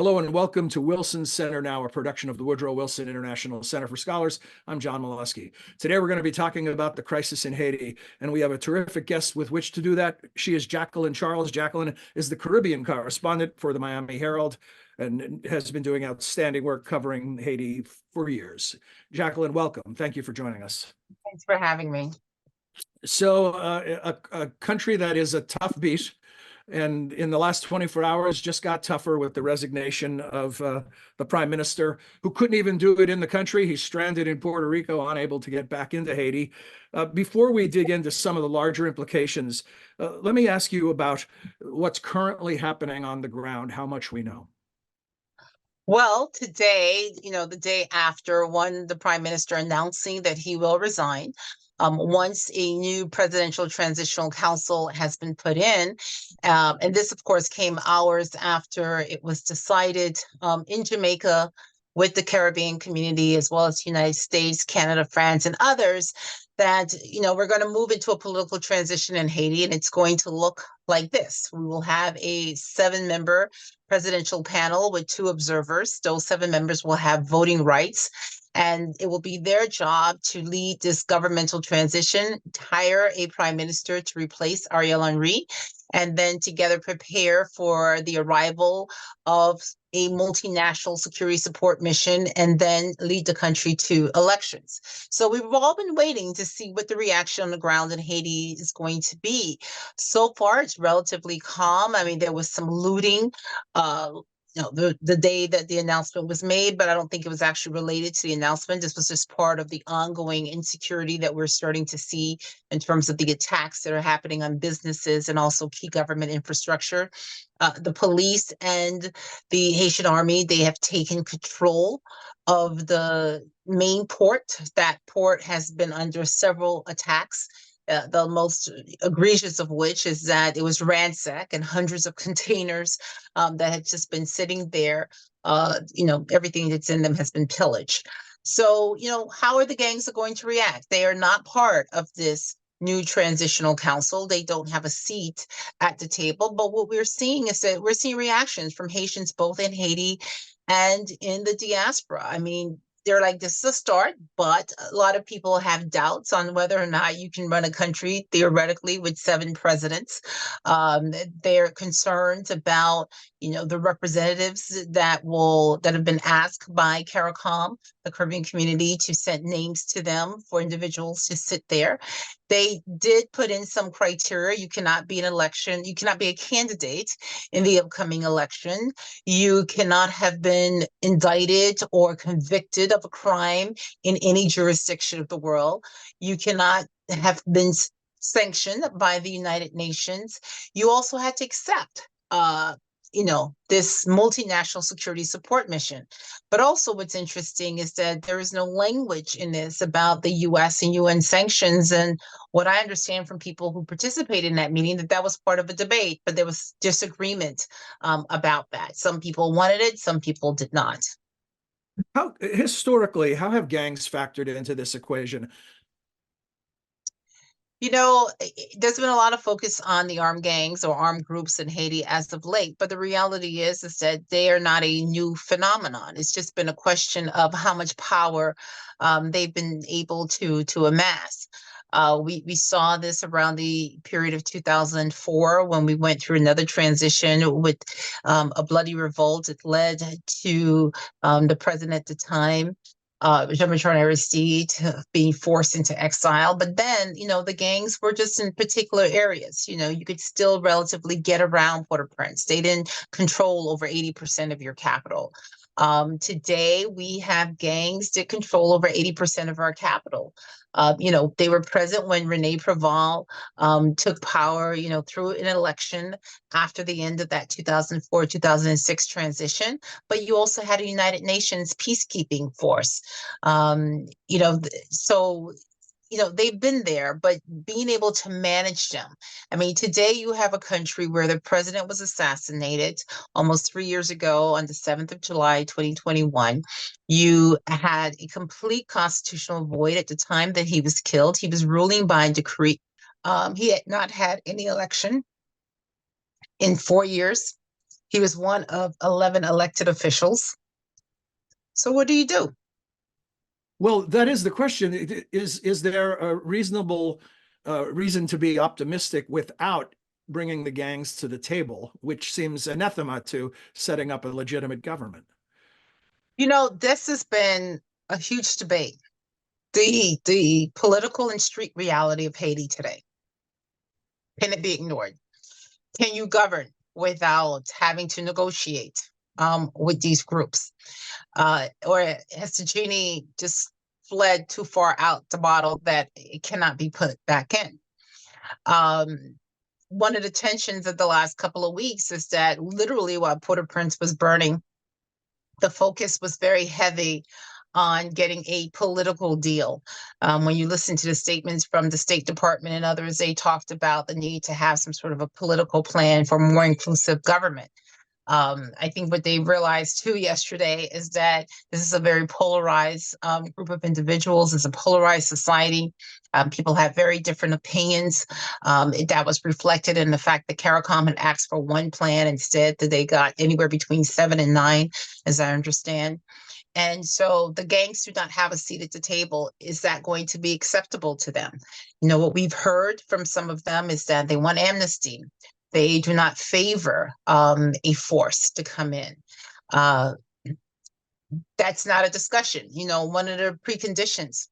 Hello and welcome to Wilson Center Now, a production of the Woodrow Wilson International Center for Scholars. I'm John Molesky. Today we're going to be talking about the crisis in Haiti, and we have a terrific guest with which to do that. She is Jacqueline Charles. Jacqueline is the Caribbean correspondent for the Miami Herald and has been doing outstanding work covering Haiti for years. Jacqueline, welcome. Thank you for joining us. Thanks for having me. So a country that is a tough beat, and in the last 24 hours just got tougher with the resignation of the Prime Minister, who couldn't even do it in the country. He's stranded in Puerto Rico, unable to get back into Haiti. Before we dig into some of the larger implications, let me ask you about what's currently happening on the ground, how much we know. Well, today, the day after the Prime Minister announcing that he will resign, once a new presidential transitional council has been put in. And this, of course, came hours after it was decided in Jamaica with the Caribbean community, as well as the United States, Canada, France, and others, that, we're going to move into a political transition in Haiti, and it's going to look like this. We will have a 7-member presidential panel with 2 observers. Those 7 members will have voting rights, and it will be their job to lead this governmental transition, hire a prime minister to replace Ariel Henry, and then together prepare for the arrival of a multinational security support mission, and then lead the country to elections. So we've all been waiting to see what the reaction on the ground in Haiti is going to be. So far, it's relatively calm. I mean, there was some looting the day that the announcement was made, but I don't think it was actually related to the announcement. This was just part of the ongoing insecurity that we're starting to see in terms of the attacks that are happening on businesses and also key government infrastructure. The police and the Haitian army, they have taken control of the main port. That port has been under several attacks. The most egregious of which is that it was ransacked and hundreds of containers that had just been sitting there. Everything that's in them has been pillaged. So, how are the gangs going to react? They are not part of this new transitional council. They don't have a seat at the table. But what we're seeing is that we're seeing reactions from Haitians, both in Haiti and in the diaspora. I mean, they're like, this is a start, but a lot of people have doubts on whether or not you can run a country theoretically with 7 presidents. They're concerned about, the representatives that have been asked by CARICOM, the Caribbean community, to send names to them for individuals to sit there. They did put in some criteria. You cannot be a candidate in the upcoming election. You cannot have been indicted or convicted of a crime in any jurisdiction of the world. You cannot have been sanctioned by the United Nations. You also had to accept this multinational security support mission. But also what's interesting is that there is no language in this about the U.S. and UN sanctions. And what I understand from people who participated in that meeting, that was part of a debate, but there was disagreement about that. Some people wanted it, some people did not. Historically, how have gangs factored into this equation? There's been a lot of focus on the armed gangs or armed groups in Haiti as of late, but the reality is that they are not a new phenomenon. It's just been a question of how much power they've been able to amass. We saw this around the period of 2004 when we went through another transition with a bloody revolt. It led to the president at the time, Jean-Bertrand, being forced into exile. But then, the gangs were just in particular areas. You could still relatively get around Port-au-Prince. They didn't control over 80% of your capital. Today, we have gangs that control over 80% of our capital. They were present when Rene Preval took power, through an election after the end of that 2004-2006 transition. But you also had a United Nations peacekeeping force. They've been there, but being able to manage them. I mean, today you have a country where the president was assassinated almost 3 years ago on the 7th of July, 2021. You had a complete constitutional void at the time that he was killed. He was ruling by decree. He had not had any election in 4 years. He was one of 11 elected officials. So what do you do? Well, that is the question. Is there a reasonable reason to be optimistic without bringing the gangs to the table, which seems anathema to setting up a legitimate government? This has been a huge debate. The political and street reality of Haiti today. Can it be ignored? Can you govern without having to negotiate with these groups? Or has the genie just fled too far out the bottle that it cannot be put back in? One of the tensions of the last couple of weeks is that literally while Port-au-Prince was burning, the focus was very heavy on getting a political deal. When you listen to the statements from the State Department and others, they talked about the need to have some sort of a political plan for more inclusive government. I think what they realized too yesterday is that this is a very polarized group of individuals. It's a polarized society. People have very different opinions. That was reflected in the fact that CARICOM had asked for one plan instead, that they got anywhere between 7 and 9, as I understand. And so the gangs do not have a seat at the table. Is that going to be acceptable to them? What we've heard from some of them is that they want amnesty. They do not favor a force to come in. That's not a discussion. One of the preconditions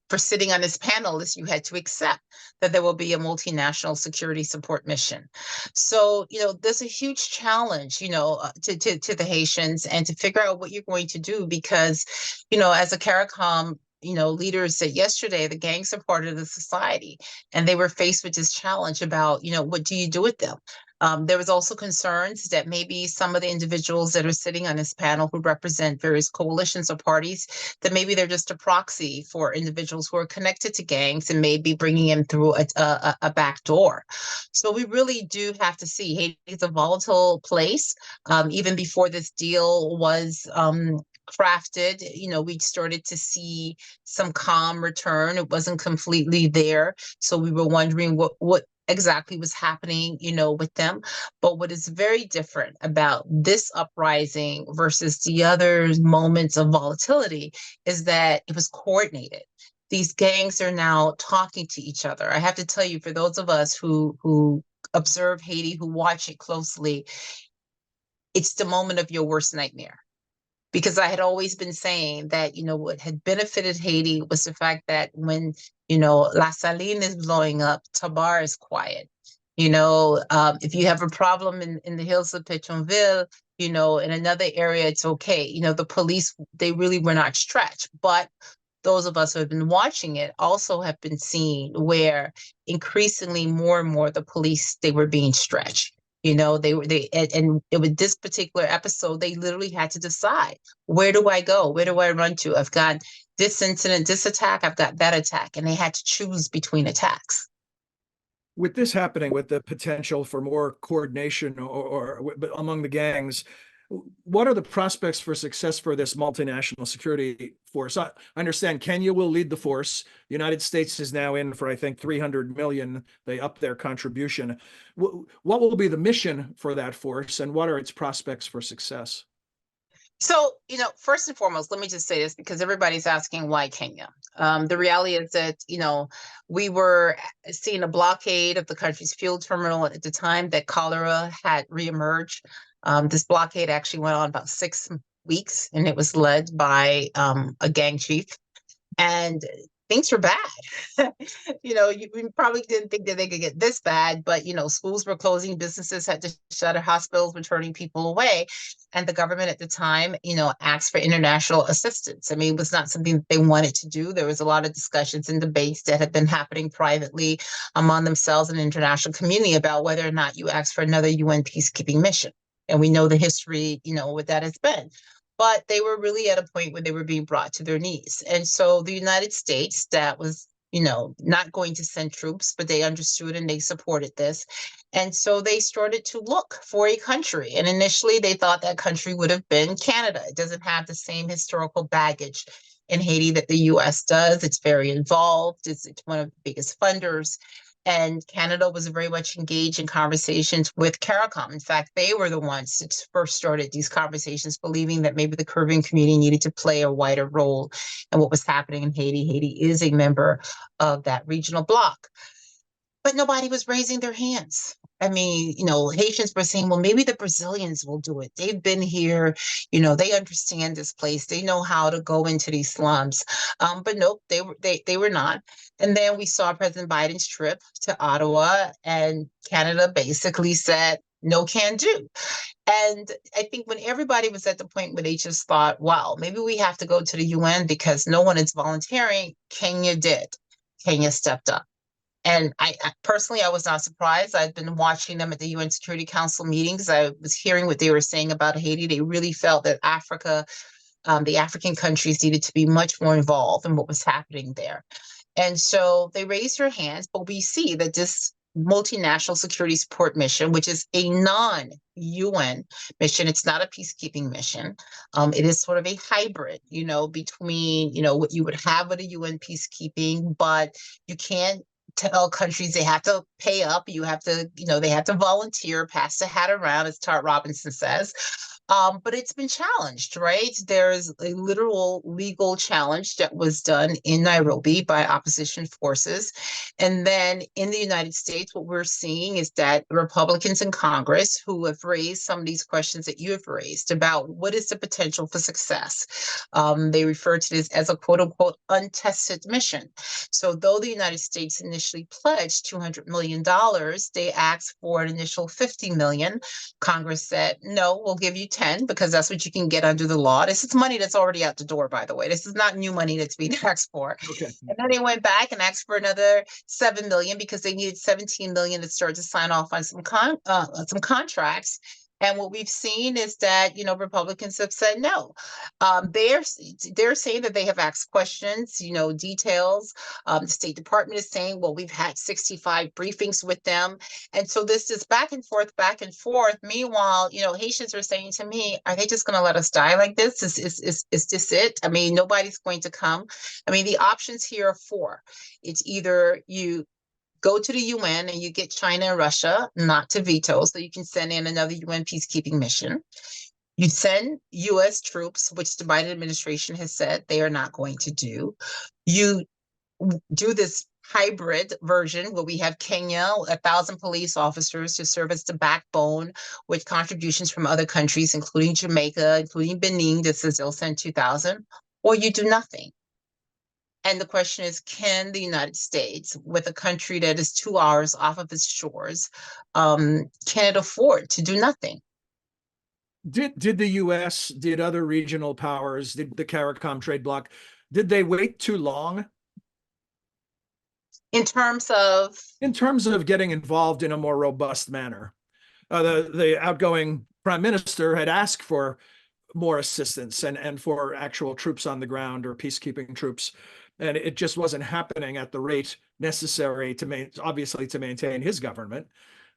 for sitting on this panel is you had to accept that there will be a multinational security support mission. So, there's a huge challenge, to the Haitians and to figure out what you're going to do because, as a CARICOM leaders said yesterday, the gangs are part of the society, and they were faced with this challenge about, what do you do with them? There was also concerns that maybe some of the individuals that are sitting on this panel who represent various coalitions or parties, that maybe they're just a proxy for individuals who are connected to gangs and maybe bringing them through a back door. So we really do have to see. Haiti is a volatile place. Even before this deal was crafted, we started to see some calm return. It wasn't completely there. So we were wondering what exactly was happening, with them. But what is very different about this uprising versus the other moments of volatility is that it was coordinated. These gangs are now talking to each other. I have to tell you, for those of us who observe Haiti, who watch it closely, it's the moment of your worst nightmare. Because I had always been saying that, what had benefited Haiti was the fact that when, La Saline is blowing up, Tabar is quiet. If you have a problem in the hills of Pétionville, in another area, it's okay. The police, they really were not stretched. But those of us who have been watching it also have been seeing where increasingly more and more the police, they were being stretched. And with this particular episode, they literally had to decide, where do I go? Where do I run to? I've got this incident, this attack, I've got that attack. And they had to choose between attacks. With this happening, with the potential for more coordination or among the gangs, what are the prospects for success for this multinational security force? I understand Kenya will lead the force. The United States is now in for, I think, 300 million. They upped their contribution. What will be the mission for that force, and what are its prospects for success? So, first and foremost, let me just say this because everybody's asking why Kenya. The reality is that, we were seeing a blockade of the country's fuel terminal at the time that cholera had reemerged. This blockade actually went on about 6 weeks, and it was led by a gang chief. And things were bad. We probably didn't think that they could get this bad, but, schools were closing, businesses had to shutter, hospitals were turning people away. And the government at the time, asked for international assistance. I mean, it was not something that they wanted to do. There was a lot of discussions and debates that had been happening privately among themselves and the international community about whether or not you ask for another UN peacekeeping mission. And we know the history, what that has been. But they were really at a point where they were being brought to their knees. And so the United States, that was, not going to send troops, but they understood and they supported this. And so they started to look for a country. And initially they thought that country would have been Canada. It doesn't have the same historical baggage in Haiti that the US does. It's very involved. It's one of the biggest funders. And Canada was very much engaged in conversations with CARICOM. In fact, they were the ones that first started these conversations, believing that maybe the Caribbean community needed to play a wider role in what was happening in Haiti. Haiti is a member of that regional bloc. But nobody was raising their hands. I mean, Haitians were saying, well, maybe the Brazilians will do it. They've been here, they understand this place. They know how to go into these slums. But nope, they were not. And then we saw President Biden's trip to Ottawa, and Canada basically said, no can do. And I think when everybody was at the point where they just thought, wow, maybe we have to go to the UN because no one is volunteering, Kenya did. Kenya stepped up. And I personally, I was not surprised. I've been watching them at the UN Security Council meetings. I was hearing what they were saying about Haiti. They really felt that Africa, the African countries needed to be much more involved in what was happening there. And so they raised their hands, but we see that this multinational security support mission, which is a non-UN mission, it's not a peacekeeping mission. It is sort of a hybrid, between, what you would have with a UN peacekeeping, but you can't tell countries they have to pay up. You have to, they have to volunteer, pass the hat around, as Tart Robinson says. But it's been challenged, right? There's a literal legal challenge that was done in Nairobi by opposition forces. And then in the United States, what we're seeing is that Republicans in Congress who have raised some of these questions that you have raised about what is the potential for success. They refer to this as a quote unquote untested mission. So though the United States initially pledged $200 million, they asked for an initial $50 million. Congress said, no, we'll give you 10 because that's what you can get under the law. This is money that's already out the door, by the way. This is not new money that's being asked for. Okay. And then they went back and asked for another 7 million because they needed 17 million to start to sign off on some contracts. And what we've seen is that, Republicans have said no. They're saying that they have asked questions, details. The State Department is saying, well, we've had 65 briefings with them. And so this is back and forth, back and forth. Meanwhile, Haitians are saying to me, are they just going to let us die like this? Is this it? I mean, nobody's going to come. I mean, the options here are four. It's either you go to the UN and you get China and Russia not to veto, so you can send in another UN peacekeeping mission. You send US troops, which the Biden administration has said they are not going to do. You do this hybrid version where we have Kenya, 1,000 police officers to serve as the backbone with contributions from other countries, including Jamaica, including Benin. This is they'll send 2,000, or you do nothing. And the question is, can the United States, with a country that is 2 hours off of its shores, can it afford to do nothing? Did the U.S., did other regional powers, did the CARICOM trade bloc, did they wait too long? In terms of? In terms of getting involved in a more robust manner. The outgoing prime minister had asked for more assistance and for actual troops on the ground or peacekeeping troops. And it just wasn't happening at the rate necessary to obviously to maintain his government.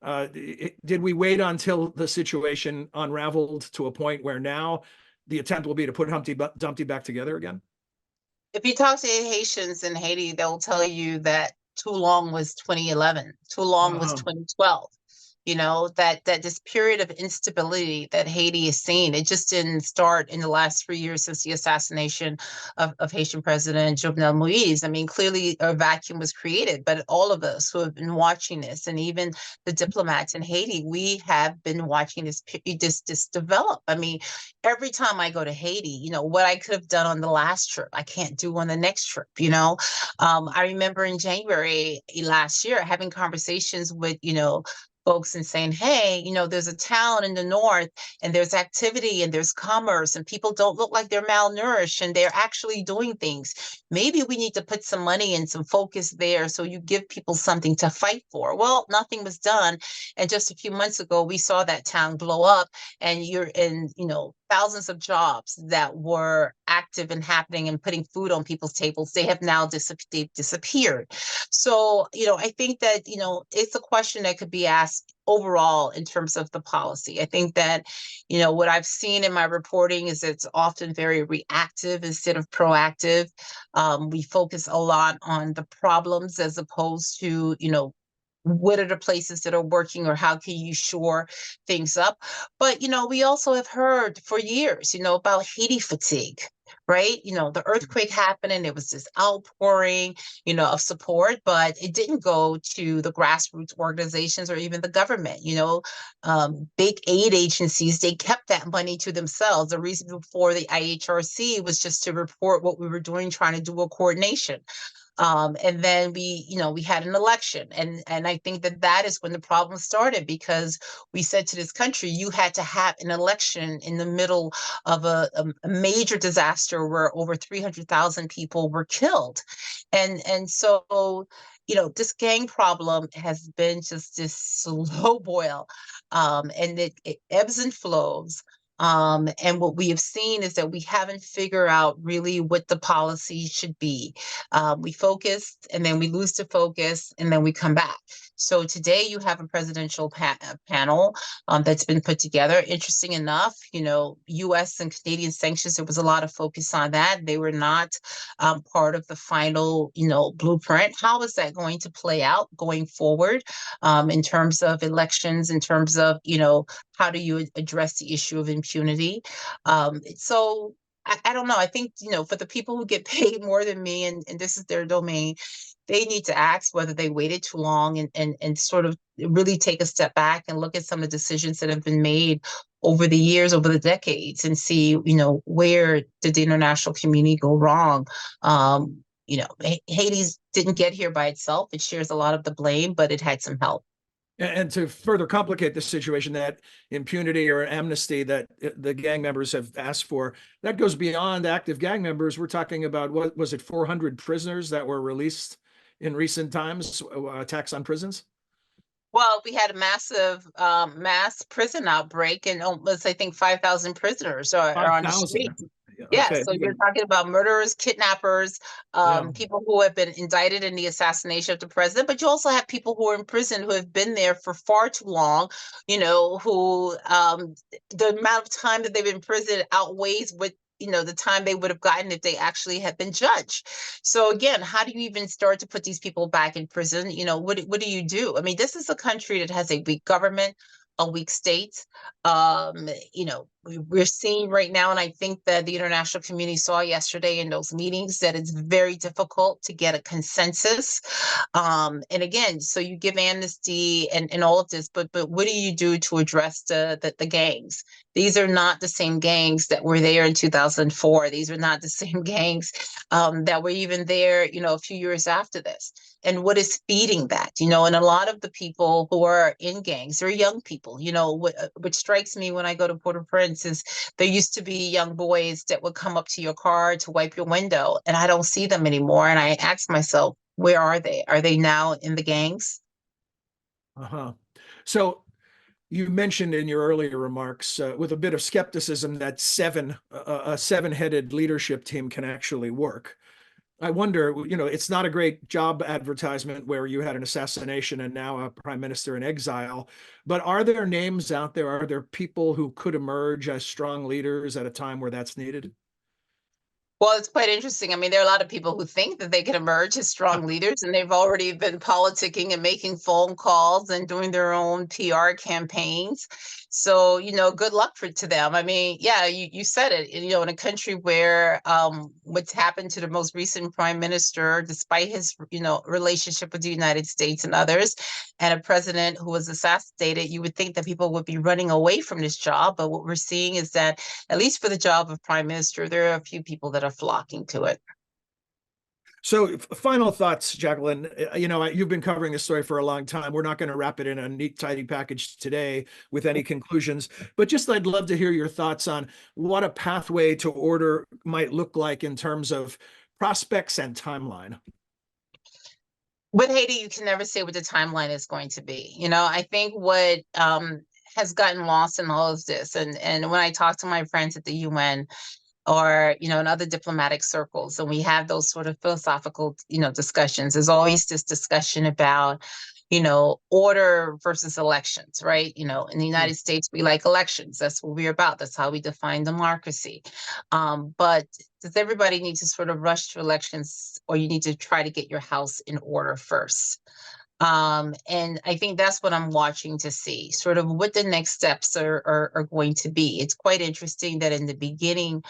Did we wait until the situation unraveled to a point where now the attempt will be to put Humpty Dumpty back together again? If you talk to Haitians in Haiti, they'll tell you that too long was 2011, too long was 2012. That this period of instability that Haiti has seen, it just didn't start in the last 3 years since the assassination of Haitian President Jovenel Moise. I mean, clearly a vacuum was created, but all of us who have been watching this, and even the diplomats in Haiti, we have been watching this develop. I mean, every time I go to Haiti, what I could have done on the last trip, I can't do on the next trip. I remember in January last year having conversations with, folks and saying, hey, there's a town in the north and there's activity and there's commerce and people don't look like they're malnourished and they're actually doing things. Maybe we need to put some money and some focus there so you give people something to fight for. Well, nothing was done. And just a few months ago, we saw that town blow up and you're in, thousands of jobs that were active and happening and putting food on people's tables. They have now disappeared. So, I think that, it's a question that could be asked overall in terms of the policy. I think that, what I've seen in my reporting is it's often very reactive instead of proactive. We focus a lot on the problems as opposed to, what are the places that are working, or how can you shore things up? But, we also have heard for years, about Haiti fatigue, right? The earthquake happened and there was this outpouring, of support, but it didn't go to the grassroots organizations or even the government. Big aid agencies, they kept that money to themselves. The reason for the IHRC was just to report what we were doing, trying to do a coordination. And then we had an election, and I think that is when the problem started, because we said to this country, you had to have an election in the middle of a major disaster where over 300,000 people were killed, and so this gang problem has been just this slow boil, and it ebbs and flows. And what we have seen is that we haven't figured out really what the policy should be. We focus and then we lose the focus and then we come back. So today you have a presidential panel that's been put together. Interesting enough, U.S. and Canadian sanctions, there was a lot of focus on that. They were not part of the final, blueprint. How is that going to play out going forward in terms of elections, in terms of, how do you address the issue of impunity? So I don't know. I think, for the people who get paid more than me, and this is their domain, they need to ask whether they waited too long, and sort of really take a step back and look at some of the decisions that have been made over the years, over the decades, and see, where did the international community go wrong? Haiti didn't get here by itself. It shares a lot of the blame, but it had some help. And to further complicate the situation, that impunity or amnesty that the gang members have asked for, that goes beyond active gang members. We're talking about, what was it, 400 prisoners that were released in recent times, attacks on prisons? Well, we had a massive mass prison outbreak, and almost, I think, 5,000 prisoners are on the 5,000. street. Yeah, Okay. so you're talking about murderers, kidnappers, Yeah. people who have been indicted in the assassination of the president, but you also have people who are in prison who have been there for far too long, who the amount of time that they've been in prison outweighs what the time they would have gotten if they actually had been judged. So again, how do you even start to put these people back in prison? What do you do? I mean, this is a country that has a weak government, a weak state. We're seeing right now, and I think that the international community saw yesterday in those meetings, that it's very difficult to get a consensus. And again, so you give amnesty and all of this, but what do you do to address the gangs? These are not the same gangs that were there in 2004. These are not the same gangs that were even there, a few years after this. And what is feeding that? And a lot of the people who are in gangs, they're young people. What strikes me when I go to Port-au-Prince is there used to be young boys that would come up to your car to wipe your window, and I don't see them anymore. And I ask myself, where are they? Are they now in the gangs? Uh-huh. So you mentioned in your earlier remarks, with a bit of skepticism, that a seven-headed leadership team can actually work. I wonder, it's not a great job advertisement where you had an assassination and now a prime minister in exile, but are there names out there? Are there people who could emerge as strong leaders at a time where that's needed? Well, it's quite interesting. I mean, there are a lot of people who think that they can emerge as strong leaders, and they've already been politicking and making phone calls and doing their own PR campaigns. So, good luck to them. I mean, yeah, you said it, in a country where what's happened to the most recent prime minister, despite his, relationship with the United States and others, and a president who was assassinated, you would think that people would be running away from this job. But what we're seeing is that, at least for the job of prime minister, there are a few people that are flocking to it. So, final thoughts, Jacqueline. You've been covering this story for a long time. We're not going to wrap it in a neat, tidy package today with any conclusions, but just I'd love to hear your thoughts on what a pathway to order might look like in terms of prospects and timeline. With Haiti, you can never say what the timeline is going to be. I think what has gotten lost in all of this, and when I talk to my friends at the UN, or in other diplomatic circles, and we have those sort of philosophical discussions, there's always this discussion about order versus elections, right? In the United States, we like elections. That's what we're about. That's how we define democracy. But does everybody need to sort of rush to elections, or you need to try to get your house in order first? And I think that's what I'm watching to see, sort of what the next steps are going to be. It's quite interesting that in the beginning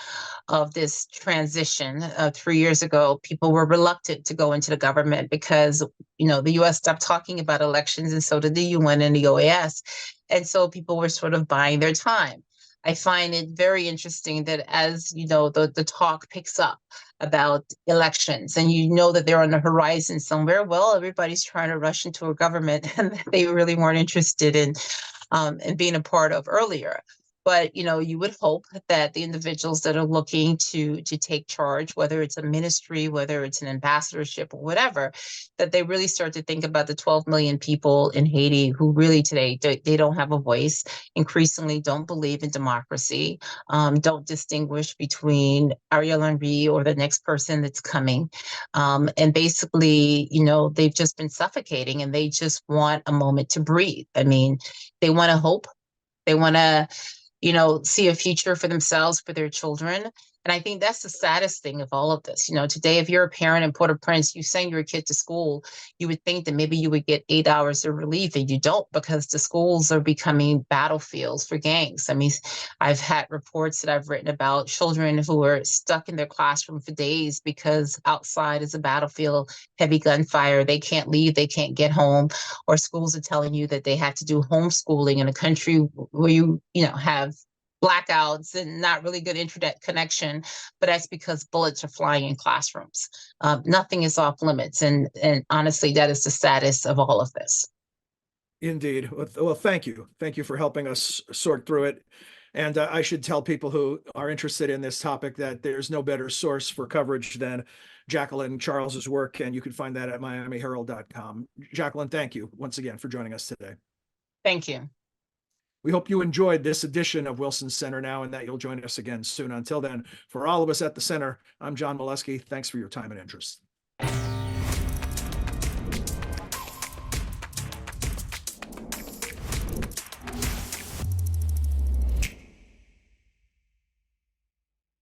of this transition 3 years ago, people were reluctant to go into the government because, the U.S. stopped talking about elections, and so did the UN and the OAS. And so people were sort of buying their time. I find it very interesting that as the talk picks up about elections and that they're on the horizon somewhere, well, everybody's trying to rush into a government and that they really weren't interested in being a part of earlier. But you would hope that the individuals that are looking to take charge, whether it's a ministry, whether it's an ambassadorship or whatever, that they really start to think about the 12 million people in Haiti who really today they don't have a voice, increasingly don't believe in democracy, don't distinguish between Ariel Henry or the next person that's coming, and basically they've just been suffocating and they just want a moment to breathe. I mean, they want to hope, they want to see a future for themselves, for their children. And I think that's the saddest thing of all of this. Today, if you're a parent in Port-au-Prince, you send your kid to school, you would think that maybe you would get 8 hours of relief, and you don't, because the schools are becoming battlefields for gangs. I mean, I've had reports that I've written about children who are stuck in their classroom for days because outside is a battlefield, heavy gunfire. They can't leave, they can't get home, or schools are telling you that they have to do homeschooling in a country where you have blackouts and not really good internet connection, but that's because bullets are flying in classrooms. Nothing is off limits, and honestly, that is the saddest of all of this. Indeed. Well, thank you for helping us sort through it. And I should tell people who are interested in this topic that there's no better source for coverage than Jacqueline Charles's work, and you can find that at miamiherald.com. Jacqueline, thank you once again for joining us today. Thank you. We hope you enjoyed this edition of Wilson Center Now and that you'll join us again soon. Until then, for all of us at the Center, I'm John Molesky. Thanks for your time and interest.